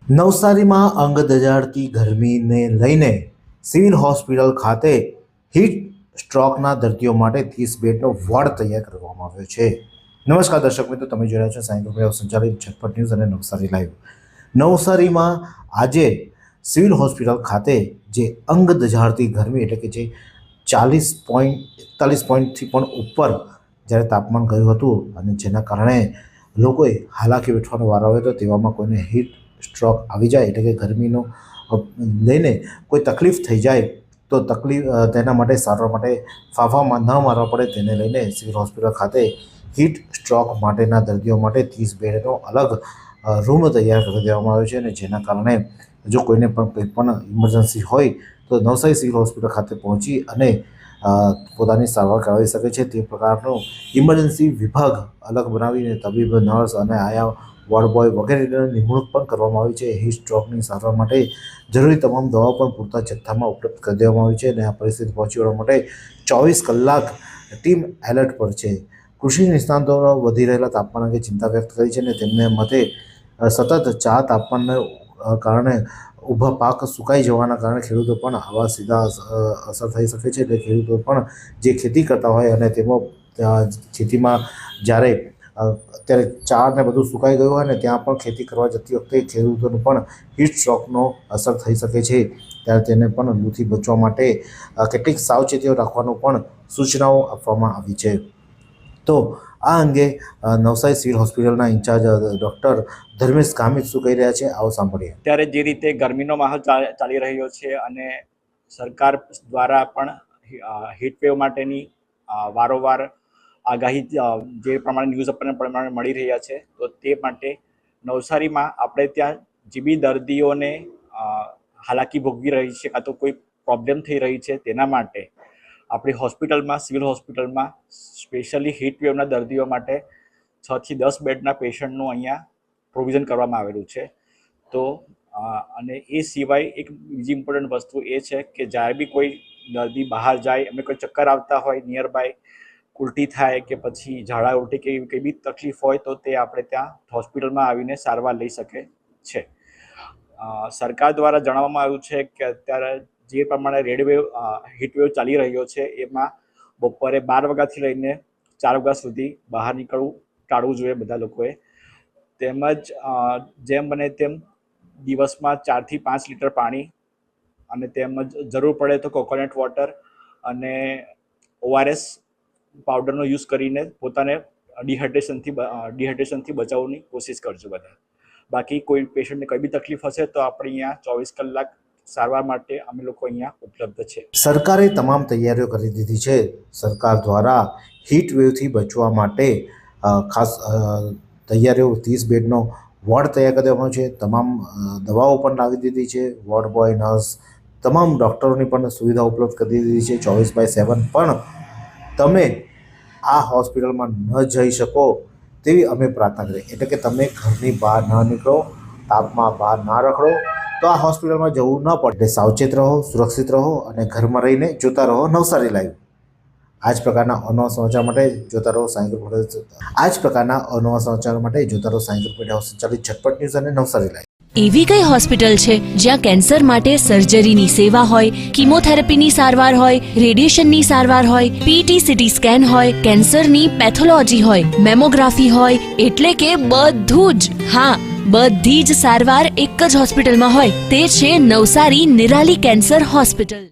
નવસારીમાં અંગ દજાડતી ગરમીને લઈને સિવિલ હોસ્પિટલ ખાતે હીટ સ્ટ્રોકના દર્દીઓ માટે 30 બેડનો વોર્ડ તૈયાર કરવામાં આવ્યો છે। નમસ્કાર દર્શક મિત્રો, તમે જોઈ રહ્યા છો સાયન્સ ગ્રુપ સંચાલિત ઝટપટ ન્યૂઝ અને નવસારી લાઈવ। નવસારીમાં આજે સિવિલ હોસ્પિટલ ખાતે જે અંગ દજાડતી ગરમી એટલે કે જે 40.41થી પણ ઉપર જ્યારે તાપમાન ગયું હતું અને જેના કારણે લોકોએ હાલાકી વેઠવાનો વારો આવ્યો હતો, તેવામાં કોઈને હીટ સ્ટ્રોક આવી જાય એટલે કે ગરમીનો લઈને કોઈ તકલીફ થઈ જાય તો તેના માટે સારવાર માટે ફાંફામાં ન મારવા પડે તેને લઈને સિવિલ હોસ્પિટલ ખાતે હીટ સ્ટ્રોક માટેના દર્દીઓ માટે 30 બેડનો અલગ રૂમ તૈયાર કરી દેવામાં આવ્યો છે અને જેના કારણે જો કોઈને પણ કંઈ પણ ઇમરજન્સી હોય તો નવસારી સિવિલ હોસ્પિટલ ખાતે પહોંચી અને પોતાની સારવાર કરાવી શકે છે। તે પ્રકારનો ઇમરજન્સી વિભાગ અલગ બનાવીને તબીબ, નર્સ અને આયા વોર્ડ બોય વગેરેની નિમણૂક પણ કરવામાં આવી છે। હીટ સ્ટ્રોકની સારવાર માટે જરૂરી તમામ દવાઓ પણ પૂરતા જથ્થામાં ઉપલબ્ધ કરી દેવામાં આવી છે અને આ પરિસ્થિતિ પહોંચી વળવા માટે 24 કલાક ટીમ એલર્ટ પર છે। કૃષિ નિષ્ણાતોએ વધી રહેલા તાપમાન અંગે ચિંતા વ્યક્ત કરી છે અને તેમને મતે સતત તાપમાનને કારણે ઊભા પાક સુકાઈ જવાના કારણે ખેડૂતો પણ આવા સીધા અસર થઈ શકે છે। એટલે ખેડૂતો પણ જે ખેતી કરતા હોય અને તેમાં ખેતીમાં જ્યારે અત્યારે ચાર ને બધું સુકાઈ ગયું હોય ને ત્યાં પણ ખેતી કરવા જતી વખતે ખેડૂતોને પણ હીટ સ્ટ્રોકનો અસર થઈ શકે છે। ત્યારે તેને પણ લૂથી બચવા માટે કેટલીક સાવચેતીઓ રાખવાનું પણ સૂચનાઓ આપવામાં આવી છે। તો આ અંગે નવસારી સિવિલ હોસ્પિટલના ઇન્ચાર્જ ડૉક્ટર ધર્મેશ કામિત શું કહી રહ્યા છે, આવો સાંભળીએ। ત્યારે જે રીતે ગરમીનો માહોલ ચાલી રહ્યો છે અને સરકાર દ્વારા પણ હીટવેવ માટેની વારંવાર આગાહી જે પ્રમાણે ન્યૂઝ પ્રમાણે મળી રહ્યા છે, તો તે માટે નવસારીમાં આપણે ત્યાં જે બી દર્દીઓને હાલાકી ભોગવી રહી છે કાં તો કોઈ પ્રોબ્લેમ થઈ રહી છે તેના માટે આપણી હોસ્પિટલમાં, સિવિલ હોસ્પિટલમાં સ્પેશિયલી હીટવેવના દર્દીઓ માટે 6 થી 10 બેડના પેશન્ટનું અહીંયા પ્રોવિઝન કરવામાં આવેલું છે। તો અને એ સિવાય એક બીજી ઇમ્પોર્ટન્ટ વસ્તુ એ છે કે જ્યારે બી કોઈ દર્દી બહાર જાય, એમને કોઈ ચક્કર આવતા હોય, નિયર બાય ઉલટી થાય કે પછી ઝાડા ઉલટી કે એવી કંઈ બી તકલીફ હોય તો તે આપણે ત્યાં હોસ્પિટલમાં આવીને સારવાર લઈ શકે છે। સરકાર દ્વારા જણાવવામાં આવ્યું છે કે અત્યારે જે પ્રમાણે હીટવેવ ચાલી રહ્યો છે એમાં બપોરે 12 વાગ્યાથી લઈને 4 વાગ્યા સુધી બહાર નીકળવું ટાળવું જોઈએ બધા લોકોએ। તેમજ જેમ બને તેમ દિવસમાં 4 થી 5 લીટર પાણી અને તેમજ જરૂર પડે તો કોકોનટ વોટર અને ORS પાવડરનો યુઝ કરીને પોતાને ડિહાઇડ્રેશનથી બચાવવાની કોશિશ કરજો બધા। બાકી કોઈ પેશન્ટને કંઈ બી તકલીફ હશે તો આપણે અહીંયા 24 કલાક સારવાર માટે અમે લોકો અહીંયા ઉપલબ્ધ છે। સરકારે તમામ તૈયારીઓ કરી દીધી છે। સરકાર દ્વારા હીટ વેવથી બચવા માટે ખાસ તૈયારીઓ 30 બેડનો વોર્ડ તૈયાર કરી દેવામાં છે। તમામ દવાઓ પણ લાવી દીધી છે। વોર્ડ બોય, નર્સ, તમામ ડૉક્ટરોની પણ સુવિધા ઉપલબ્ધ કરી દીધી છે। 24/7 પણ તમે આ હોસ્પિટલમાં ન જઈ શકો તેવી અમે પ્રાર્થના કરીએ, એટલે કે તમે ઘરની બહાર ન નીકળો, તાપમાં બહાર ના રખડો તો આ હોસ્પિટલમાં જવું ન પડે। સાવચેત રહો, સુરક્ષિત રહો અને ઘરમાં રહીને જોતા રહો નવસારી લાઈવ। આ જ પ્રકારના અનવા સમાચાર માટે જોતા રહો સાયન્સ ગ્રુપ સંચાલિત ઝટપટ ન્યૂઝ અને નવસારી લાઈવ। એવી કઈ હોસ્પિટલ છે જ્યાં કેન્સર માટે સર્જરીની સેવા હોય, કીમોથેરાપીની સારવાર હોય, રેડિયેશનની સારવાર હોય, પીટી સીટી સ્કેન હોય, કેન્સરની પેથોલોજી હોય, મેમોગ્રાફી હોય, એટલે કે બધું જ। હા, બધી જ સારવાર એક જ હોસ્પિટલમાં હોય, તે છે નવસારી નિરાલી કેન્સર હોસ્પિટલ।